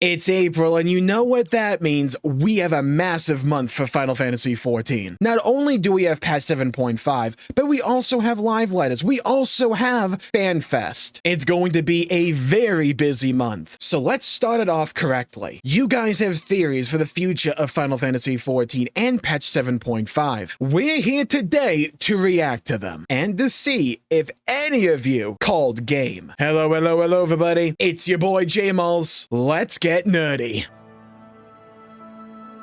It's April, and you know what that means. We have a massive month for Final Fantasy XIV. Not only do we have patch 7.5, but we also have live letters. We also have FanFest. It's going to be a very busy month. So let's start it off correctly. You guys have theories for the future of Final Fantasy XIV and patch 7.5. We're here today to react to them and to see if any of you called game. Hello, everybody. It's your boy Jmulls. Let's get nerdy.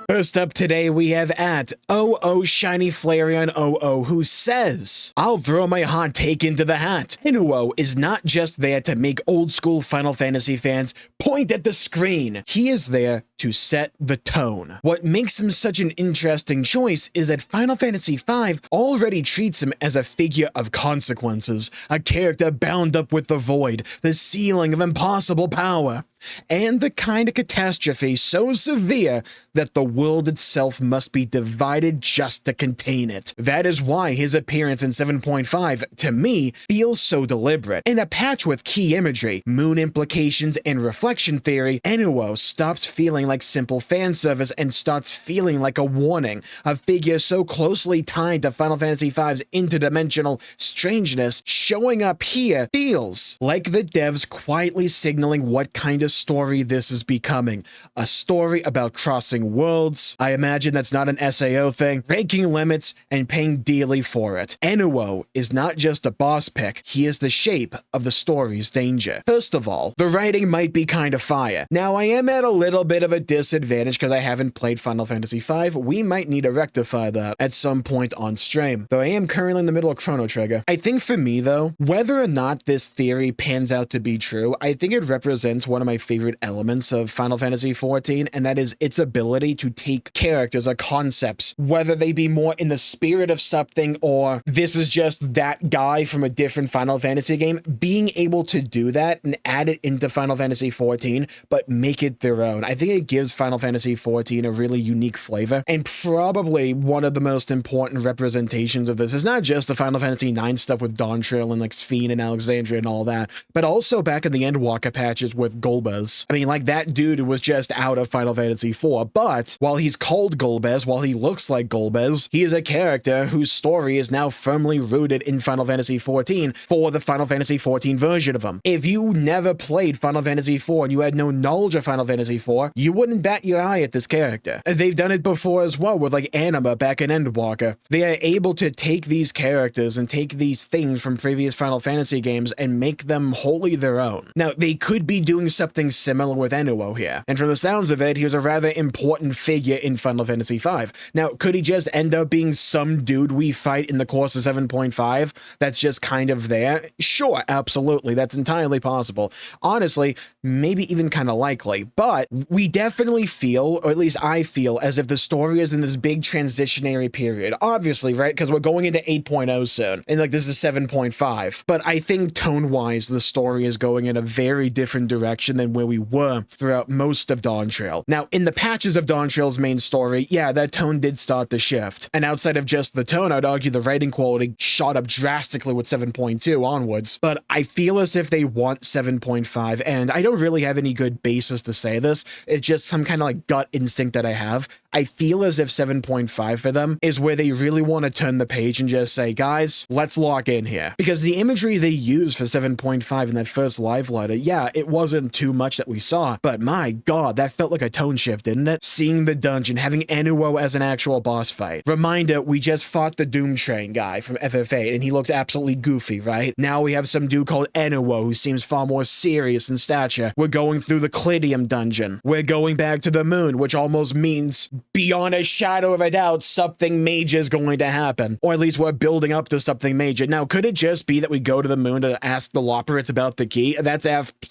First up today, we have at Shiny Flareon 00, who says, "I'll throw my hot take into the hat. Enuo is not just there to make old school Final Fantasy fans point at the screen. He is there to set the tone. What makes him such an interesting choice is that Final Fantasy V already treats him as a figure of consequences, a character bound up with the void, the ceiling of impossible power, and the kind of catastrophe so severe that the world itself must be divided just to contain it. That is why his appearance in 7.5, to me, feels so deliberate. In a patch with key imagery, moon implications, and reflection theory, Enuo stops feeling like simple fan service and starts feeling like a warning. A figure so closely tied to Final Fantasy V's interdimensional strangeness showing up here feels like the devs quietly signaling what kind of story this is becoming. A story about crossing worlds. I imagine that's not an SAO thing. Breaking limits and paying dearly for it. Enuo is not just a boss pick, he is the shape of the story's danger. First of all, the writing might be kind of fire. Now, I am at a little bit of a disadvantage because I haven't played Final Fantasy V. We might need to rectify that at some point on stream, though I am currently in the middle of Chrono Trigger. I think for me, though, whether or not this theory pans out to be true, I think it represents one of my favorite elements of Final Fantasy XIV, and that is its ability to take characters or concepts, whether they be more in the spirit of something or this is just that guy from a different Final Fantasy game, being able to do that and add it into Final Fantasy XIV, but make it their own. I think it gives Final Fantasy XIV a really unique flavor, and probably one of the most important representations of this is not just the Final Fantasy IX stuff with Dawntrail and like Sphene and Alexandria and all that, but also back in the Endwalker patches with Golbez. I mean, like, that dude was just out of Final Fantasy IV, but while he's called Golbez, while he looks like Golbez, he is a character whose story is now firmly rooted in Final Fantasy XIV for the Final Fantasy XIV version of him. If you never played Final Fantasy IV and you had no knowledge of Final Fantasy IV, you wouldn't bat your eye at this character. They've done it before as well with like Anima back in Endwalker. They are able to take these characters and take these things from previous Final Fantasy games and make them wholly their own. Now, they could be doing something similar with Enuo here, and from the sounds of it, he was a rather important figure in Final Fantasy V. Now, could he just end up being some dude we fight in the course of 7.5 that's just kind of there? Sure, absolutely, that's entirely possible. Honestly, maybe even kind of likely, but we definitely feel, or at least I feel, as if the story is in this big transitionary period. Obviously, right? Because we're going into 8.0 soon, and like this is 7.5, but I think tone-wise, the story is going in a very different direction than where we were throughout most of Dawntrail. Now, in the patches of Dawntrail's main story, yeah, that tone did start to shift, and outside of just the tone, I'd argue the writing quality shot up drastically with 7.2 onwards, but I feel as if they want 7.5, and I don't really have any good basis to say this, it's just some kind of like gut instinct that I have. I feel as if 7.5 for them is where they really want to turn the page and just say, guys, let's lock in here. Because the imagery they used for 7.5 in that first live letter, yeah, it wasn't too much that we saw, but my god, that felt like a tone shift, didn't it? Seeing the dungeon, having Enuo as an actual boss fight. Reminder, we just fought the Doom Train guy from FF8, and he looks absolutely goofy, right? Now we have some dude called Enuo who seems far more serious in stature. We're going through the Clidium dungeon. We're going back to the moon, which almost means beyond a shadow of a doubt, something major is going to happen. Or at least we're building up to something major. Now, could it just be that we go to the moon to ask the Loporrits about the key? That's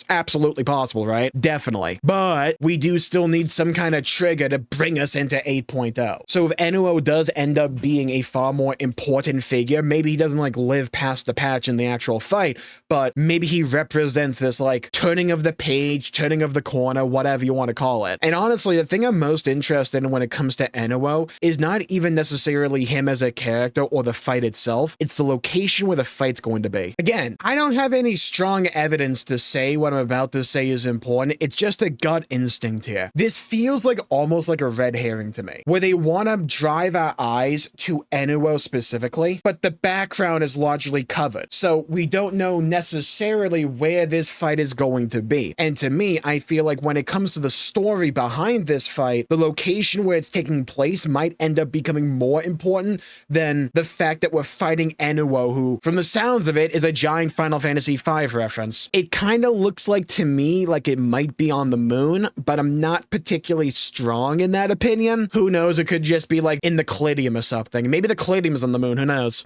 absolutely possible, right? Definitely. But we do still need some kind of trigger to bring us into 8.0. So if Enuo does end up being a far more important figure, maybe he doesn't like live past the patch in the actual fight, but maybe he represents this like turning of the page, turning of the corner, whatever you want to call it. And honestly, the thing I'm most interested in when it comes to Enuo is not even necessarily him as a character or the fight itself, it's the location where the fight's going to be. Again, I don't have any strong evidence to say what I'm about to say is is important. It's just a gut instinct here. This feels like almost like a red herring to me, where they want to drive our eyes to Enuo specifically, but the background is largely covered. So we don't know necessarily where this fight is going to be. And to me, I feel like when it comes to the story behind this fight, the location where it's taking place might end up becoming more important than the fact that we're fighting Enuo, who, from the sounds of it, is a giant Final Fantasy V reference. It kind of looks like, to me, like it might be on the moon, but I'm not particularly strong in that opinion. Who knows? It could just be like in the Callidium or something. Maybe the Callidium is on the moon. Who knows?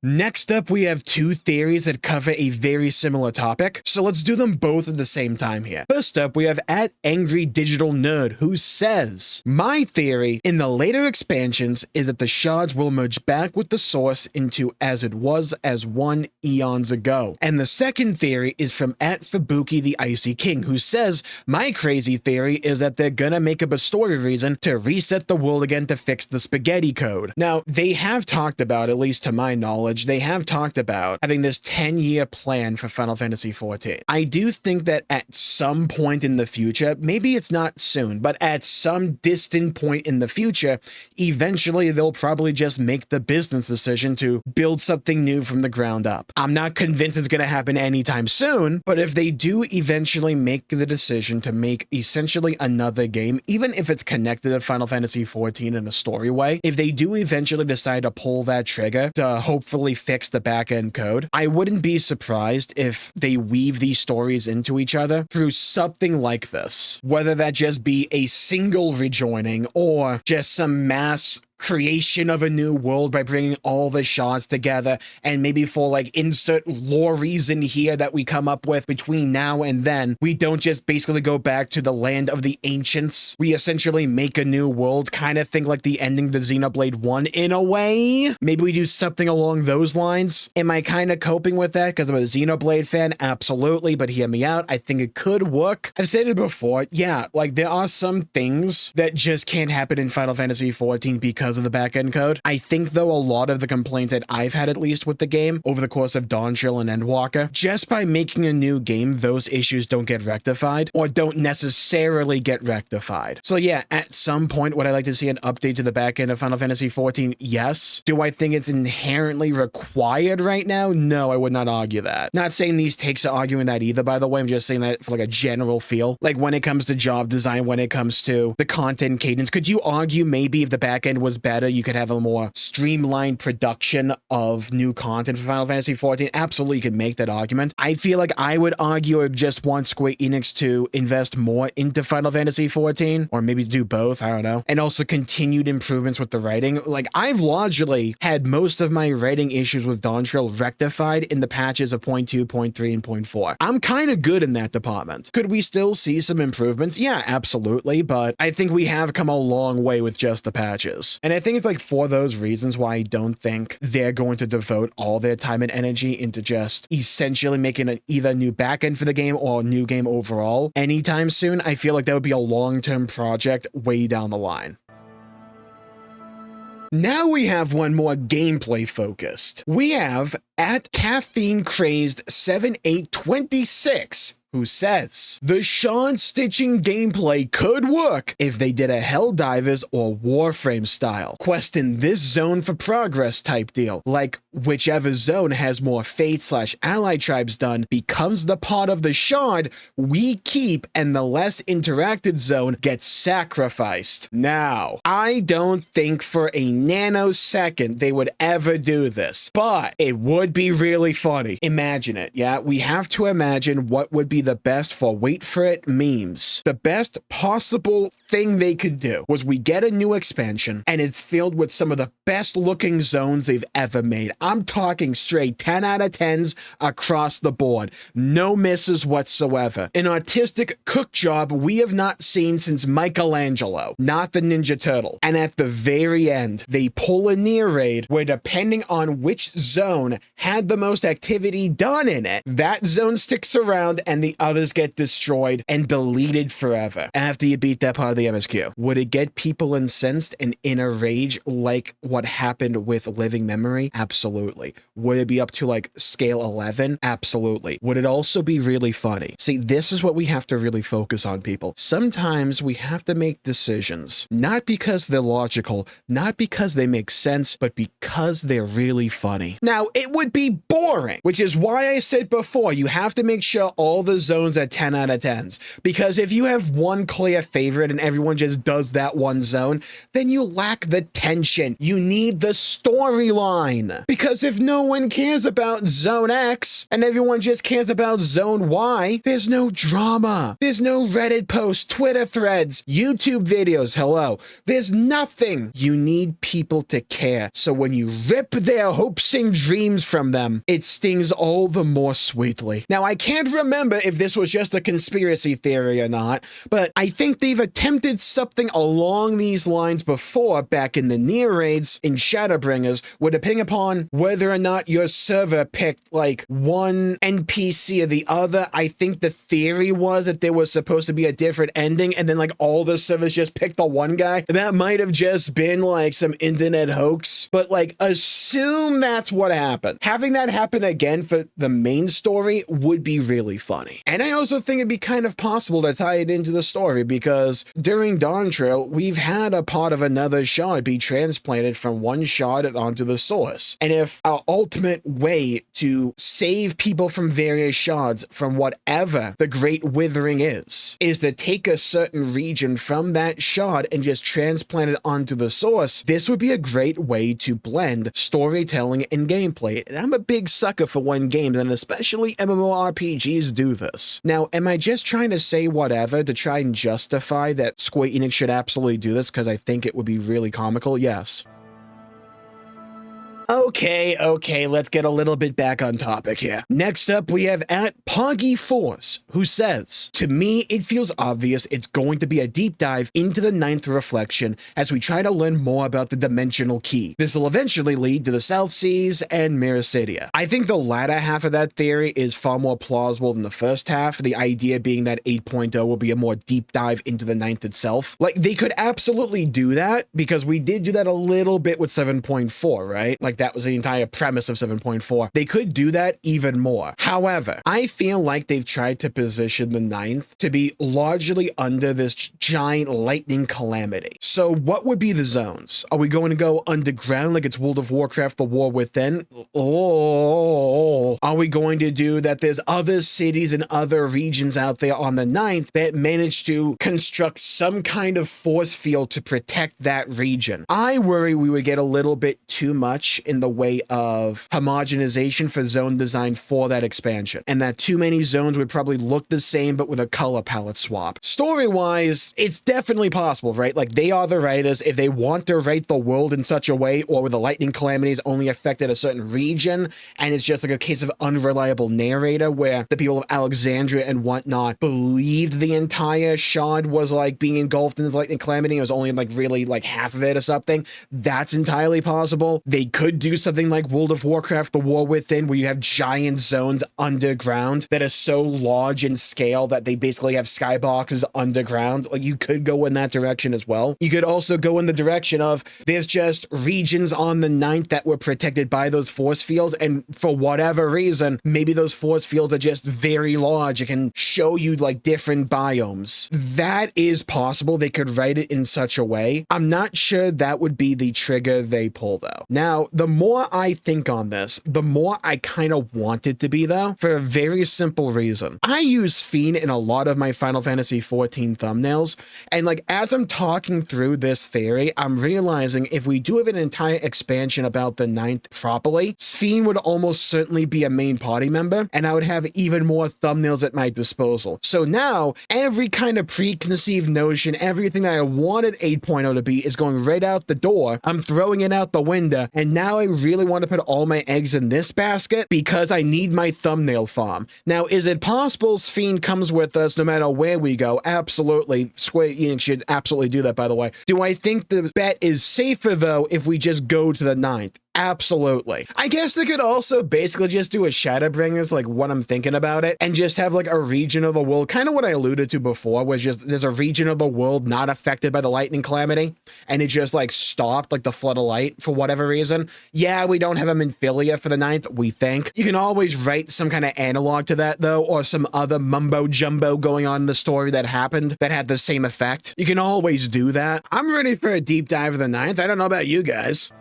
Next up, we have two theories that cover a very similar topic, so let's do them both at the same time here. First up, we have @AngryDigitalNerd, who says, my theory in the later expansions is that the shards will merge back with the source into as it was as one eons ago. And the second theory is from @Fubuki the Icy King, who says, my crazy theory is that they're gonna make up a story reason to reset the world again to fix the spaghetti code. Now, they have talked about, at least to my knowledge, they have talked about having this 10-year plan for Final Fantasy XIV. I do think that at some point in the future, maybe it's not soon, but at some distant point in the future, eventually they'll probably just make the business decision to build something new from the ground up. I'm not convinced it's going to happen anytime soon, but if they do eventually make the decision to make essentially another game, even if it's connected to Final Fantasy XIV in a story way, if they do eventually decide to pull that trigger to hopefully fix the back-end code, I wouldn't be surprised if they weave these stories into each other through something like this, whether that just be a single rejoining or just some mass creation of a new world by bringing all the shards together, and maybe for like insert lore reason here that we come up with between now and then, we don't just basically go back to the land of the ancients. We essentially make a new world, kind of think like the ending to Xenoblade 1 in a way. Maybe we do something along those lines. Am I kind of coping with that because I'm a Xenoblade fan? Absolutely, but hear me out. I think it could work. I've said it before. Yeah, like there are some things that just can't happen in Final Fantasy XIV because of the backend code. I think though a lot of the complaints that I've had, at least with the game over the course of Dawntrail and Endwalker, just by making a new game, those issues don't get rectified or don't necessarily get rectified. So yeah, at some point, would I like to see an update to the backend of Final Fantasy XIV? Yes. Do I think it's inherently required right now? No, I would not argue that. Not saying these takes are arguing that either, by the way. I'm just saying that for like a general feel. Like when it comes to job design, when it comes to the content cadence, could you argue maybe if the backend was better, you could have a more streamlined production of new content for Final Fantasy XIV? Absolutely, you could make that argument. I feel like I would argue I just want Square Enix to invest more into Final Fantasy XIV, or maybe do both, I don't know, and also continued improvements with the writing. Like, I've largely had most of my writing issues with Dawntrail rectified in the patches of 0.2, 0.3, and 0.4. I'm kind of good in that department. Could we still see some improvements? Yeah, absolutely, but I think we have come a long way with just the patches. And I think it's like for those reasons why I don't think they're going to devote all their time and energy into just essentially making an either new backend for the game or a new game overall anytime soon. I feel like that would be a long-term project way down the line. Now we have one more gameplay focused. We have @CaffeineCrazed7826, who says, the shard stitching gameplay could work if they did a Helldivers or Warframe style. Quest in this zone for progress type deal. Like whichever zone has more Fate/Ally tribes done becomes the part of the shard we keep, and the less interacted zone gets sacrificed. Now, I don't think for a nanosecond they would ever do this, but it would be really funny. Imagine it, yeah? We have to imagine what would be the best, for wait for it, memes. The best possible thing they could do was we get a new expansion and it's filled with some of the best looking zones they've ever made. I'm talking straight 10 out of 10s across the board. No misses whatsoever. An artistic cook job we have not seen since Michelangelo, not the Ninja Turtle. And at the very end, they pull a near raid where, depending on which zone had the most activity done in it, that zone sticks around and the the others get destroyed and deleted forever after you beat that part of the MSQ. Would it get people incensed and in a rage like what happened with Living Memory? Absolutely. Would it be up to like scale 11? Absolutely. Would it also be really funny? See, this is what we have to really focus on, people. Sometimes we have to make decisions, not because they're logical, not because they make sense, but because they're really funny. Now, it would be boring, which is why I said before, you have to make sure all the zones are 10 out of 10s. Because if you have one clear favorite and everyone just does that one zone, then you lack the tension. You need the storyline. Because if no one cares about Zone X and everyone just cares about Zone Y, there's no drama. There's no Reddit posts, Twitter threads, YouTube videos. Hello. There's nothing. You need people to care. So when you rip their hopes and dreams from them, it stings all the more sweetly. Now, I can't remember if this was just a conspiracy theory or not, but I think they've attempted something along these lines before back in the near raids in Shadowbringers, where depending upon whether or not your server picked like one NPC or the other, I think the theory was that there was supposed to be a different ending, and then like all the servers just picked the one guy. That might have just been like some internet hoax, but like assume that's what happened. Having that happen again for the main story would be really funny. And I also think it'd be kind of possible to tie it into the story, because during Dawn Trail, we've had a part of another shard be transplanted from one shard onto the source. And if our ultimate way to save people from various shards from whatever the Great Withering is to take a certain region from that shard and just transplant it onto the source, this would be a great way to blend storytelling and gameplay. And I'm a big sucker for when games, and especially MMORPGs, do this. Now, am I just trying to say whatever to try and justify that Square Enix should absolutely do this because I think it would be really comical? Yes. Okay, let's get a little bit back on topic here. Next up, we have at Poggy Force, who says, to me, it feels obvious it's going to be a deep dive into the 9th reflection as we try to learn more about the dimensional key. This will eventually lead to the South Seas and Miracidia. I think the latter half of that theory is far more plausible than the first half, the idea being that 8.0 will be a more deep dive into the 9th itself. Like, they could absolutely do that, because we did do that a little bit with 7.4, right? Like, that was the entire premise of 7.4. They could do that even more. However, I feel like they've tried to position the 9th to be largely under this giant lightning calamity. So what would be the zones? Are we going to go underground like it's World of Warcraft, The War Within? Oh, are we going to do that there's other cities and other regions out there on the 9th that manage to construct some kind of force field to protect that region? I worry we would get a little bit too much in the way of homogenization for zone design for that expansion, and that too many zones would probably look the same but with a color palette swap. Story-wise, it's definitely possible, right? Like, they are the writers. If they want to write the world in such a way, or where the lightning calamities only affected a certain region, and it's just like a case of unreliable narrator where the people of Alexandria and whatnot believed the entire shard was like being engulfed in this lightning calamity, it was only like really like half of it or something, that's entirely possible. They could do something like World of Warcraft, The War Within, where you have giant zones underground that are so large in scale that they basically have skyboxes underground. Like, you could go in that direction as well. You could also go in the direction of there's just regions on the 9th that were protected by those force fields, and for whatever reason, maybe those force fields are just very large. It can show you like different biomes. That is possible. They could write it in such a way. I'm not sure that would be the trigger they pull, though. Now, the more I think on this, the more I kind of want it to be, though, for a very simple reason. I use Fiend in a lot of my Final Fantasy XIV thumbnails, and like, as I'm talking through this theory, I'm realizing if we do have an entire expansion about the 9th properly, Fiend would almost certainly be a main party member, and I would have even more thumbnails at my disposal. So now, every kind of preconceived notion, everything that I wanted 8.0 to be is going right out the door. I'm throwing it out the window, and now I really want to put all my eggs in this basket because I need my thumbnail farm. Now, is it possible Fiend comes with us no matter where we go? Absolutely. Square Enix should absolutely do that, by the way. Do I think the bet is safer, though, if we just go to the 9th? Absolutely. I guess they could also basically just do a Shadowbringers, like what I'm thinking about it, and just have like a region of the world, kind of what I alluded to before, was just there's a region of the world not affected by the lightning calamity, and it just like stopped, like the flood of light for whatever reason. Yeah, we don't have a Minfilia for the 9th, we think. You can always write some kind of analog to that though, or some other mumbo jumbo going on in the story that happened that had the same effect. You can always do that. I'm ready for a deep dive of the 9th. I don't know about you guys.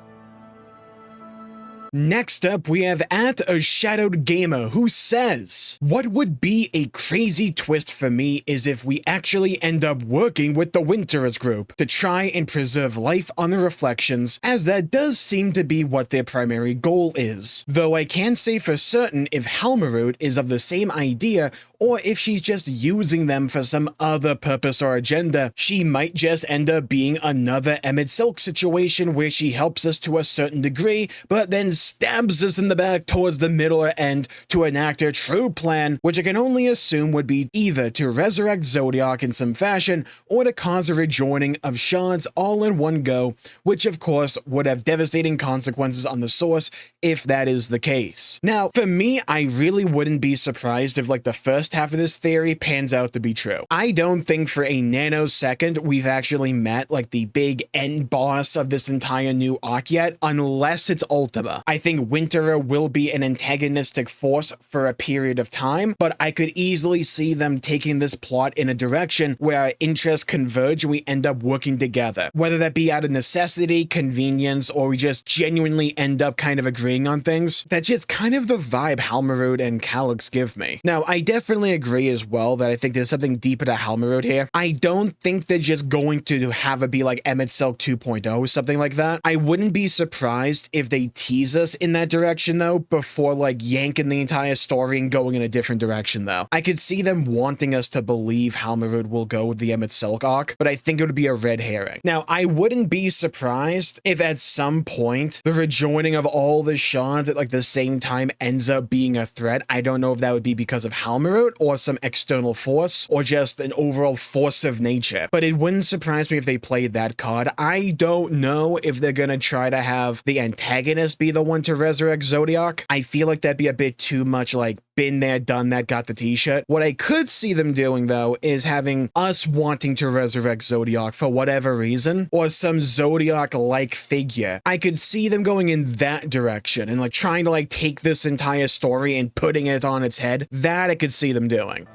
Next up, we have at a Shadowed Gamer who says, what would be a crazy twist for me is if we actually end up working with the Winterers group to try and preserve life on the Reflections, as that does seem to be what their primary goal is. Though I can't say for certain if Halmarud is of the same idea or if she's just using them for some other purpose or agenda. She might just end up being another Emmett Silk situation where she helps us to a certain degree, but then stabs us in the back towards the middle or end to enact her true plan, which I can only assume would be either to resurrect Zodiac in some fashion or to cause a rejoining of shards all in one go, which of course would have devastating consequences on the source if that is the case. Now, for me, I really wouldn't be surprised if like the first half of this theory pans out to be true. I don't think for a nanosecond we've actually met like the big end boss of this entire new arc yet, unless it's Ultima. I think Winterer will be an antagonistic force for a period of time, but I could easily see them taking this plot in a direction where our interests converge and we end up working together. Whether that be out of necessity, convenience, or we just genuinely end up kind of agreeing on things. That's just kind of the vibe Halmarud and Calyx give me. Now, I definitely agree as well that I think there's something deeper to Halmarud here. I don't think they're just going to have it be like Emmett Silk 2.0, something like that. I wouldn't be surprised if they tease us in that direction though, before like yanking the entire story and going in a different direction though. I could see them wanting us to believe Halmarud will go with the Emmett Silk arc, but I think it would be a red herring. Now, I wouldn't be surprised if at some point the rejoining of all the shards at like the same time ends up being a threat. I don't know if that would be because of Halmarud or some external force or just an overall force of nature, but it wouldn't surprise me if they played that card. I don't know if they're gonna try to have the antagonist be the one to resurrect Zodiac. I feel like that'd be a bit too much like been there, done that, got the t-shirt. What I could see them doing though is having us wanting to resurrect Zodiac for whatever reason, or some Zodiac-like figure. I could see them going in that direction and like trying to like take this entire story and putting it on its head. That I could see them doing.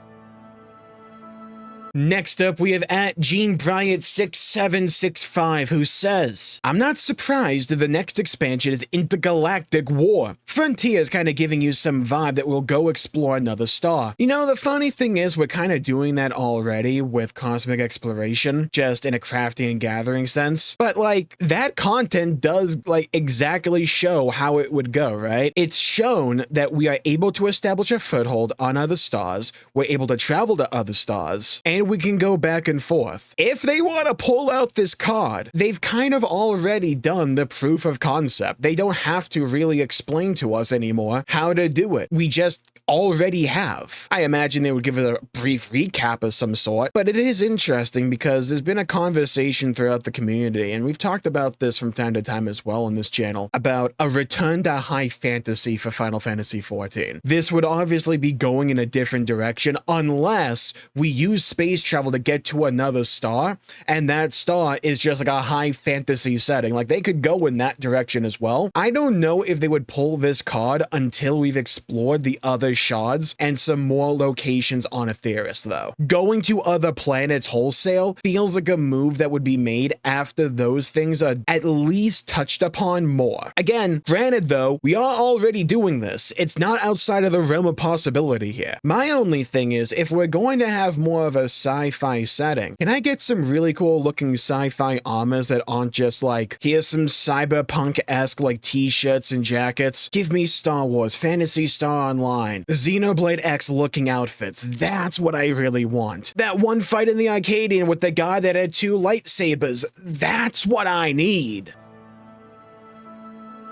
Next up, we have at Gene Bryant 6765 who says, I'm not surprised that the next expansion is Intergalactic War. Frontier is kind of giving you some vibe that we'll go explore another star. You know, the funny thing is we're kind of doing that already with Cosmic Exploration, just in a crafting and gathering sense. But like, that content does like exactly show how it would go, right? It's shown that we are able to establish a foothold on other stars, we're able to travel to other stars, and we can go back and forth. If they want to pull out this card, they've kind of already done the proof of concept. They don't have to really explain to us anymore how to do it. We just already have. I imagine they would give it a brief recap of some sort, but it is interesting because there's been a conversation throughout the community, and we've talked about this from time to time as well on this channel, about a return to high fantasy for Final Fantasy XIV. This would obviously be going in a different direction unless we use space travel to get to another star, and that star is just like a high fantasy setting. Like, they could go in that direction as well. I don't know if they would pull this card until we've explored the other shards and some more locations on Aetheris though. Going to other planets wholesale feels like a move that would be made after those things are at least touched upon more. Again, granted though, we are already doing this. It's not outside of the realm of possibility here. My only thing is, if we're going to have more of a sci-fi setting, can I get some really cool looking sci-fi armors that aren't just like, here's some cyberpunk-esque like t-shirts and jackets? Give me Star Wars, Phantasy Star Online, Xenoblade X looking outfits. That's what I really want. That one fight in the Arcadian with the guy that had 2 lightsabers. That's what I need.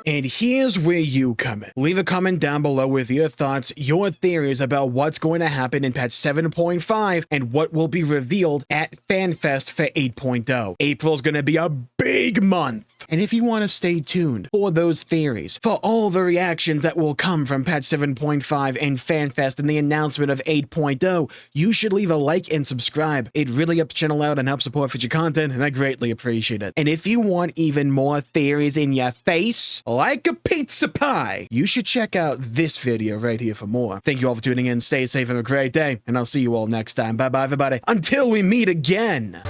And here's where you come in. Leave a comment down below with your thoughts, your theories about what's going to happen in patch 7.5 and what will be revealed at FanFest for 8.0. April's going to be a big month. And if you want to stay tuned for those theories, for all the reactions that will come from patch 7.5 and FanFest and the announcement of 8.0, you should leave a like and subscribe. It really helps the channel out and helps support future content, and I greatly appreciate it. And if you want even more theories in your face, like a pizza pie, you should check out this video right here for more. Thank you all for tuning in. Stay safe, have a great day, and I'll see you all next time. Bye-bye, everybody. Until we meet again.